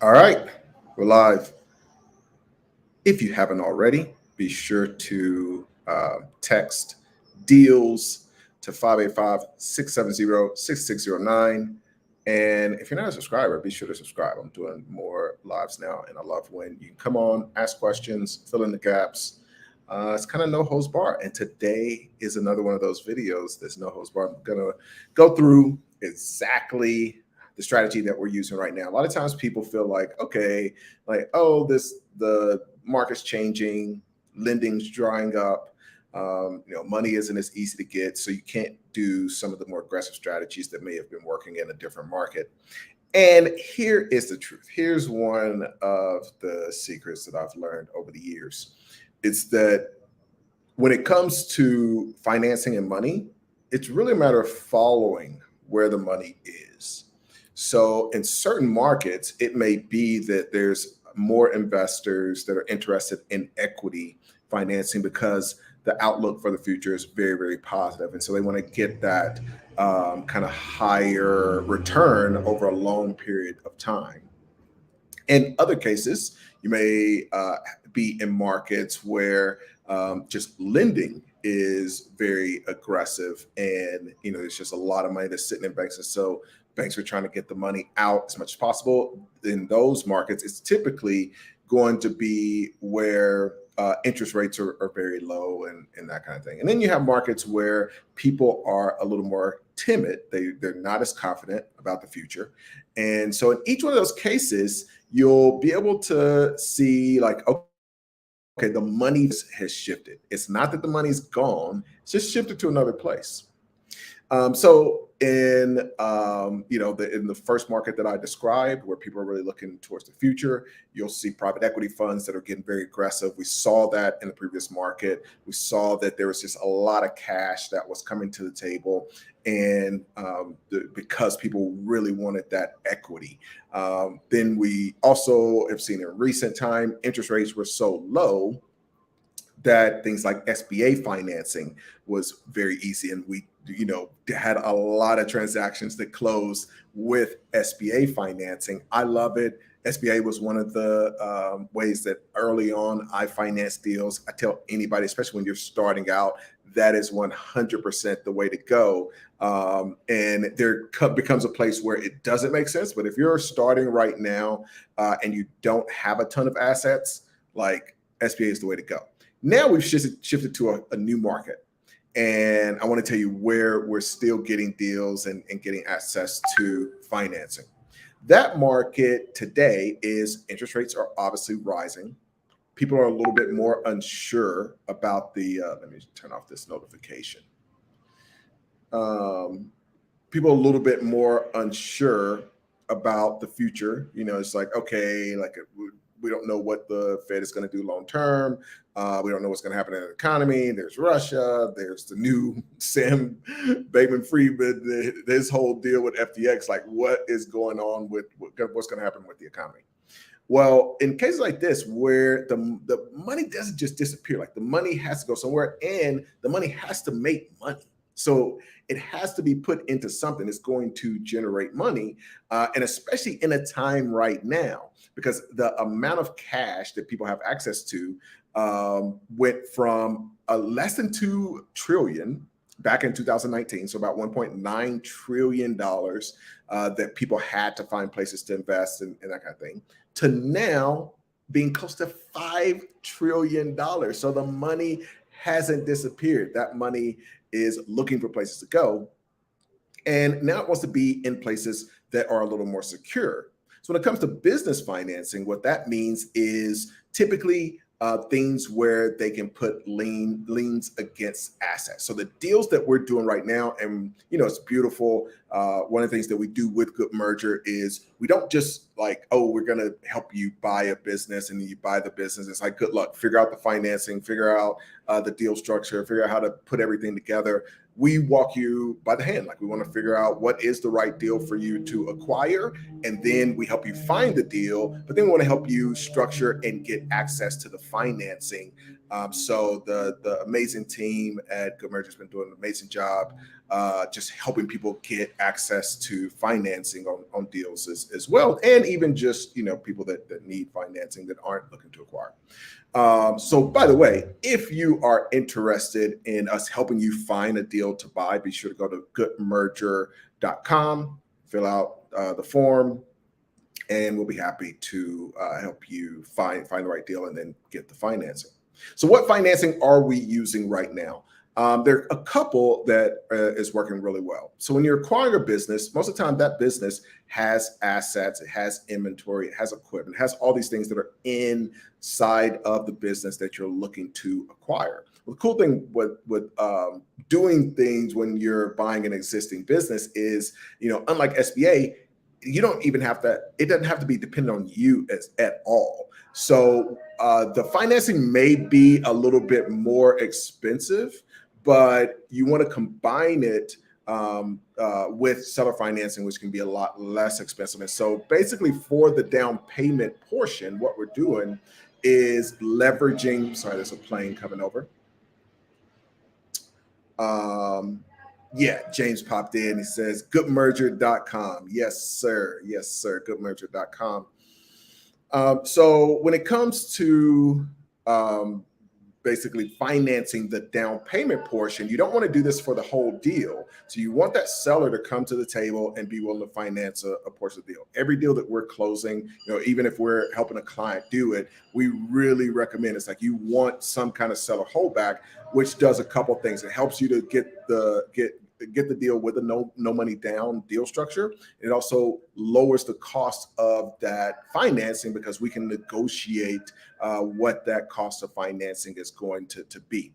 All right, we're live. If you haven't already, be sure to text deals to 585-670-6609. And if you're not a subscriber, be sure to subscribe. I'm doing more lives now, and I love when you come on, ask questions, fill in the gaps. It's kind of no holds bar. And today is another one of those videos that's no holds bar. I'm going to go through exactly the strategy that we're using right now. A lot of times people feel like, okay, like, oh, the market's changing, lending's drying up, money isn't as easy to get, so you can't do some of the more aggressive strategies that may have been working in a different market. And here is the truth. Here's one of the secrets that I've learned over the years. It's that when it comes to financing and money, it's really a matter of following where the money is. So in certain markets, it may be that there's more investors that are interested in equity financing because the outlook for the future is very, very positive. And so they want to get that kind of higher return over a long period of time. In other cases, you may be in markets where just lending is very aggressive, and there's just a lot of money that's sitting in banks, and so banks are trying to get the money out as much as possible. In those markets, it's typically going to be where interest rates are very low and that kind of thing. And then you have markets where people are a little more timid. They're not as confident about the future. And so in each one of those cases, you'll be able to see like, okay, the money has shifted. It's not that the money's gone, it's just shifted to another place. So in the first market that I described, where people are really looking towards the future, you'll see private equity funds that are getting very aggressive. We saw that in the previous market. We saw that there was just a lot of cash that was coming to the table, and because people really wanted that equity. Then we also have seen in recent time interest rates were so low that things like SBA financing was very easy, and we had a lot of transactions that closed with SBA financing. I love it. SBA was one of the ways that early on I financed deals. I tell anybody, especially when you're starting out, that is 100% the way to go. And there becomes a place where it doesn't make sense. But if you're starting right now and you don't have a ton of assets, like SBA is the way to go. Now we've shifted to a new market. And I want to tell you where we're still getting deals and getting access to financing. That market today is interest rates are obviously rising. People are a little bit more unsure about let me turn off this notification. People are a little bit more unsure about the future. It's like, okay, like we don't know what the Fed is going to do long term. We don't know what's going to happen in the economy. There's Russia. There's the new Sam Bankman-Fried, this whole deal with FTX. Like, what is going on with what's going to happen with the economy? Well, in cases like this, where the money doesn't just disappear, like the money has to go somewhere, and the money has to make money. So it has to be put into something that's going to generate money, and especially in a time right now, because the amount of cash that people have access to went from less than 2 trillion back in 2019, so about $1.9 trillion that people had to find places to invest and that kind of thing, to now being close to $5 trillion. So the money hasn't disappeared. That money is looking for places to go. And now it wants to be in places that are a little more secure. So when it comes to business financing, what that means is typically things where they can put liens against assets. So the deals that we're doing right now, and it's beautiful. One of the things that we do with Good Merger is we don't just like, oh, we're going to help you buy a business, and then you buy the business. It's like, good luck, figure out the financing, figure out the deal structure, figure out how to put everything together. We walk you by the hand. Like, we want to figure out what is the right deal for you to acquire, and then we help you find the deal, but then we want to help you structure and get access to the financing So the amazing team at Good Merger has been doing an amazing job just helping people get access to financing on deals as well, and even just people that need financing that aren't looking to acquire. So by the way, if you are interested in us helping you find a deal to buy, be sure to go to goodmerger.com, fill out the form, and we'll be happy to help you find the right deal and then get the financing. So what financing are we using right now? There are a couple that is working really well. So when you're acquiring a business, most of the time that business has assets, it has inventory, it has equipment, it has all these things that are inside of the business that you're looking to acquire. Well, the cool thing with doing things when you're buying an existing business is, unlike SBA, you don't even have to, it doesn't have to be dependent on you at all. So the financing may be a little bit more expensive, but you want to combine it with seller financing, which can be a lot less expensive. And so basically for the down payment portion, what we're doing is leveraging, sorry, there's a plane coming over. Yeah, James popped in. He says, goodmerger.com. Yes, sir. Yes, sir. Goodmerger.com. So when it comes to basically financing the down payment portion, you don't want to do this for the whole deal. So you want that seller to come to the table and be willing to finance a portion of the deal. Every deal that we're closing, even if we're helping a client do it, we really recommend it's like you want some kind of seller holdback, which does a couple things. It helps you to get the deal with a no money down deal structure. It also lowers the cost of that financing because we can negotiate what that cost of financing is going to be.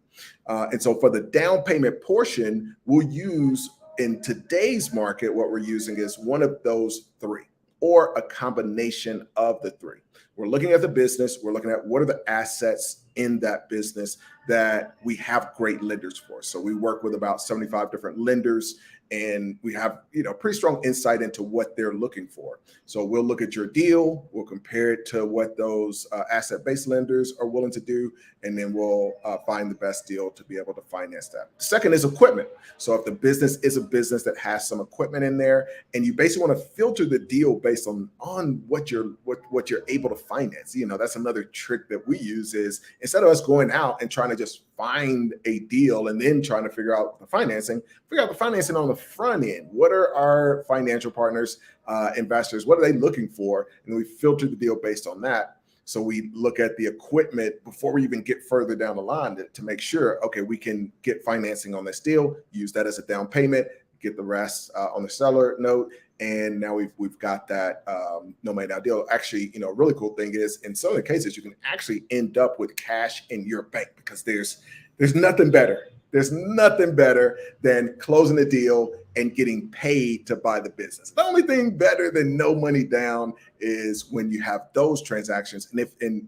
And so for the down payment portion, we'll use in today's market, what we're using is one of those three or a combination of the three. We're looking at the business. We're looking at what are the assets in that business that we have great lenders for. So we work with about 75 different lenders, and we have pretty strong insight into what they're looking for. So we'll look at your deal, we'll compare it to what those asset-based lenders are willing to do, and then we'll find the best deal to be able to finance that. Second is equipment. So if the business is a business that has some equipment in there, and you basically want to filter the deal based on what you're able to finance. That's another trick that we use is instead of us going out and trying to just find a deal and then trying to figure out the financing on the front end. What are our financial partners, investors, what are they looking for? And we filter the deal based on that. So we look at the equipment before we even get further down the line to make sure, okay, we can get financing on this deal, use that as a down payment, get the rest on the seller note. And now we've got that no money down deal. Actually, a really cool thing is in some of the cases, you can actually end up with cash in your bank because there's nothing better. There's nothing better than closing a deal and getting paid to buy the business. The only thing better than no money down is when you have those transactions. And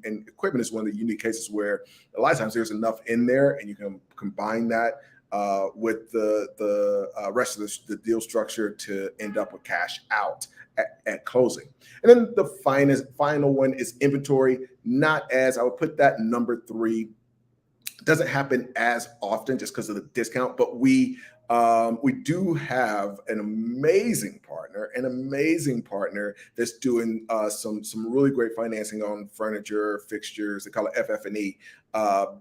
and equipment is one of the unique cases where a lot of times there's enough in there and you can combine that with the rest of the deal structure to end up with cash out at closing. And then the final one is inventory. Not as I would put that number 3. Doesn't happen as often just because of the discount, but we do have an amazing partner that's doing some really great financing on furniture, fixtures. They call it FF&E,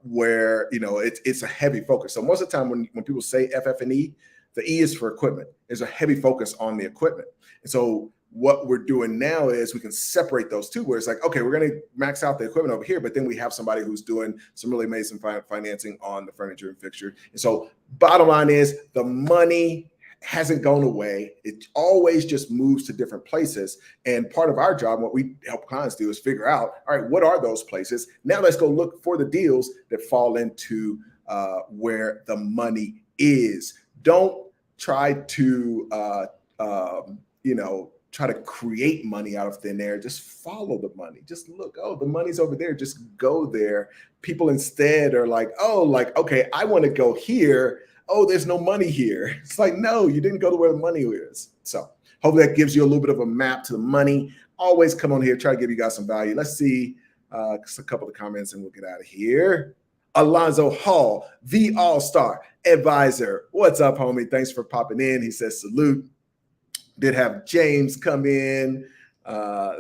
where it's a heavy focus. So most of the time when people say FF&E, the E is for equipment. There's a heavy focus on the equipment, and so what we're doing now is we can separate those two, where it's like, okay, we're going to max out the equipment over here, but then we have somebody who's doing some really amazing financing on the furniture and fixture. And so bottom line is the money hasn't gone away. It always just moves to different places. And part of our job, what we help clients do is figure out, all right, what are those places? Now let's go look for the deals that fall into where the money is. Don't try to, try to create money out of thin air. Just follow the money. Just look, oh, the money's over there. Just go there. People instead are like, okay, I want to go here. Oh, there's no money here. It's like, no, you didn't go to where the money is. So hopefully that gives you a little bit of a map to the money. Always come on here, try to give you guys some value. Let's see just a couple of comments and we'll get out of here. Alonzo Hall, the All-Star Advisor. What's up, homie? Thanks for popping in. He says salute. Did have James come in.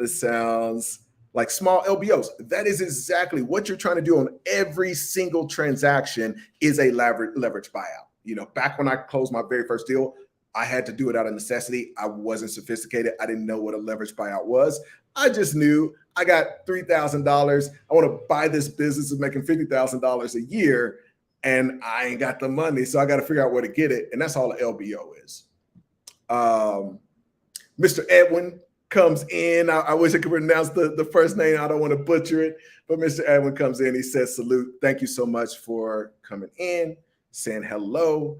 This sounds like small LBOs. That is exactly what you're trying to do on every single transaction is a leverage buyout. You know, back when I closed my very first deal, I had to do it out of necessity. I wasn't sophisticated. I didn't know what a leverage buyout was. I just knew I got $3,000. I want to buy this business of making $50,000 a year, and I ain't got the money, so I got to figure out where to get it. And that's all the LBO is. Mr. Edwin comes in. I wish I could pronounce the first name. I don't want to butcher it, but Mr. Edwin comes in. He says, salute. Thank you so much for coming in, saying hello.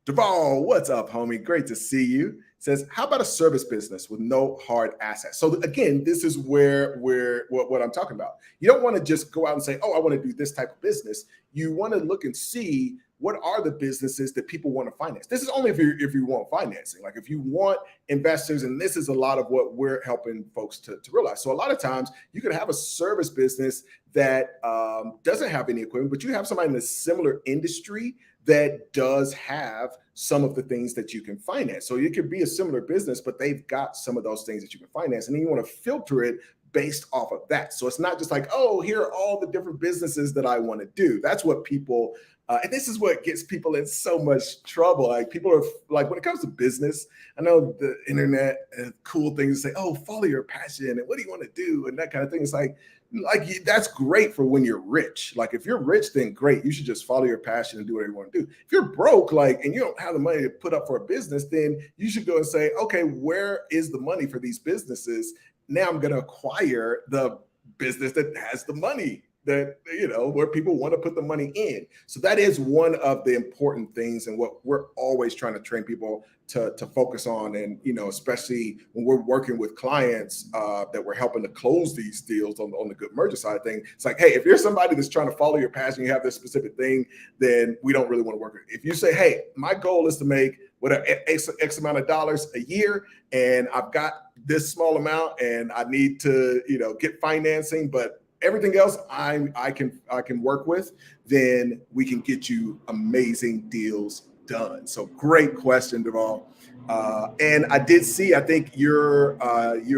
Duval, what's up, homie? Great to see you. Says, how about a service business with no hard assets? So again, this is where what I'm talking about. You don't want to just go out and say, oh, I want to do this type of business. You want to look and see what are the businesses that people want to finance. This is only if you want financing. Like if you want investors, and this is a lot of what we're helping folks to realize. So a lot of times you could have a service business that doesn't have any equipment, but you have somebody in a similar industry that does have some of the things that you can finance. So it could be a similar business, but they've got some of those things that you can finance. And then you want to filter it based off of that. So it's not just like, oh, here are all the different businesses that I want to do. That's what people, and this is what gets people in so much trouble. Like people are like, when it comes to business, I know the internet and cool things say, oh, follow your passion and what do you want to do? And that kind of thing. It's like that's great for when you're rich. Like if you're rich, then great. You should just follow your passion and do whatever you want to do. If you're broke, and you don't have the money to put up for a business, then you should go and say, okay, where is the money for these businesses? Now I'm going to acquire the business that has the money that, where people want to put the money in. So that is one of the important things and what we're always trying to train people to focus on. And, especially when we're working with clients that we're helping to close these deals on the Good Merger side of things, it's like, hey, if you're somebody that's trying to follow your passion, you have this specific thing, then we don't really want to work with it. If you say, hey, my goal is to make whatever X amount of dollars a year, and I've got this small amount and I need to, get financing, but everything else I can work with, then we can get you amazing deals done. So great question, Duval. And I did see, I think you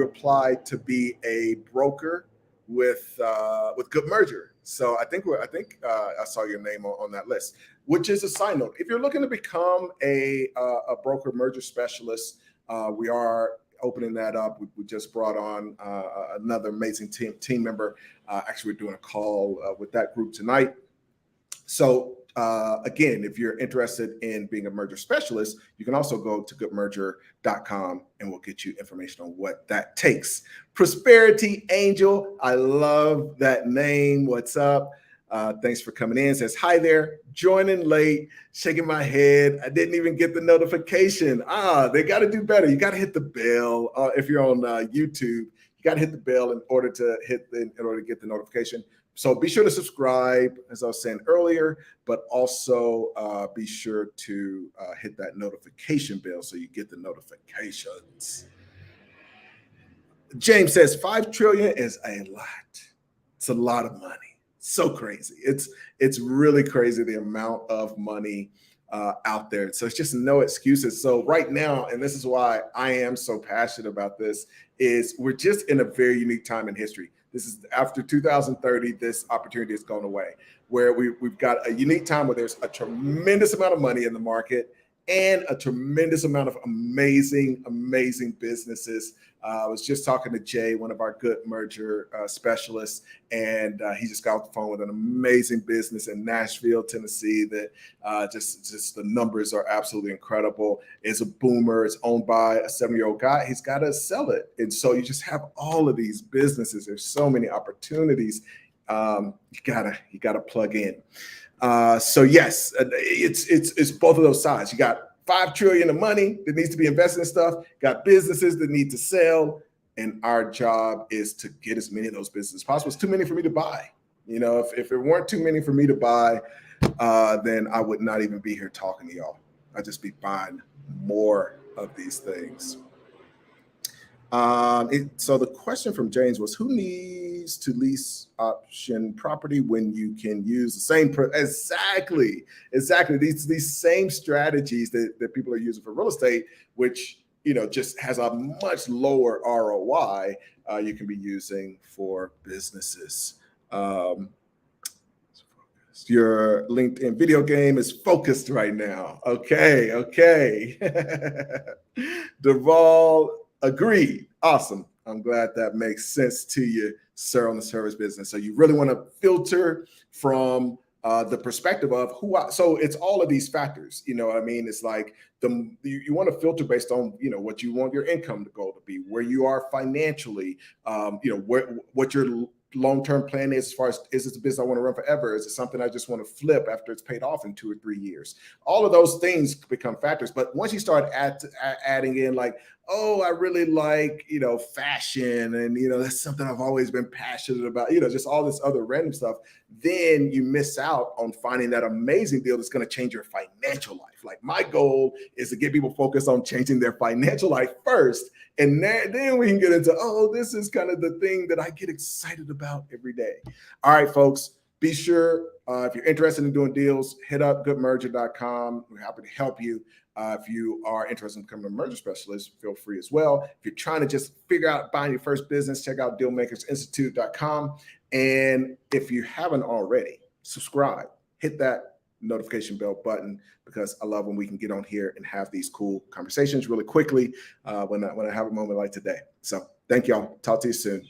applied to be a broker with Good Merger. So I think I saw your name on that list, which is a side note. If you're looking to become a broker merger specialist, we are opening that up. We just brought on another amazing team member. Actually, we're doing a call with that group tonight. So again, if you're interested in being a merger specialist, you can also go to goodmerger.com and we'll get you information on what that takes. Prosperity Angel, I love that name. What's up? Thanks for coming in. Says, hi there, joining late, shaking my head. I didn't even get the notification. They got to do better. You got to hit the bell. If you're on YouTube, you got to hit the bell in order to get the notification. So be sure to subscribe, as I was saying earlier, but also be sure to hit that notification bell so you get the notifications. James says 5 trillion is a lot. It's a lot of money. So crazy. It's really crazy the amount of money out there. So it's just no excuses. So right now, and this is why I am so passionate about this, is we're just in a very unique time in history. This is after 2030, this opportunity has gone away, where we've got a unique time where there's a tremendous amount of money in the market and a tremendous amount of amazing businesses. I was just talking to Jay, one of our Good Merger specialists, and he just got off the phone with an amazing business in Nashville, Tennessee that just the numbers are absolutely incredible. It's a boomer. It's owned by a 7-year-old guy. He's got to sell it. And so you just have all of these businesses. There's so many opportunities. You gotta plug in. So yes, it's both of those sides. You got 5 trillion of money that needs to be invested in stuff, got businesses that need to sell, and our job is to get as many of those businesses as possible. It's too many for me to buy. If it weren't too many for me to buy, then I would not even be here talking to y'all. I'd just be buying more of these things. So the question from James was, who needs strategies to lease option property when you can use the same exactly these same strategies that people are using for real estate, which just has a much lower ROI. You can be using for businesses. Your LinkedIn video game is focused right now. Okay. Deval agreed. Awesome. I'm glad that makes sense to you, sir, on the service business. So you really want to filter from the perspective of so it's all of these factors. What I mean? It's like you want to filter based on what you want your income goal to be, where you are financially, what your long-term plan is, as far as, is this a business I want to run forever? Is it something I just want to flip after it's paid off in 2 or 3 years? All of those things become factors. But once you start adding in like, oh, I really like, fashion, and, that's something I've always been passionate about, just all this other random stuff, then you miss out on finding that amazing deal that's going to change your financial life. Like, my goal is to get people focused on changing their financial life first. And then we can get into, oh, this is kind of the thing that I get excited about every day. All right, folks, be sure, if you're interested in doing deals, hit up goodmerger.com. We're happy to help you. If you are interested in becoming a merger specialist, feel free as well. If you're trying to just figure out buying your first business, check out dealmakersinstitute.com. And if you haven't already, subscribe, hit that notification bell button, because I love when we can get on here and have these cool conversations really quickly when I have a moment like today. So thank y'all. Talk to you soon.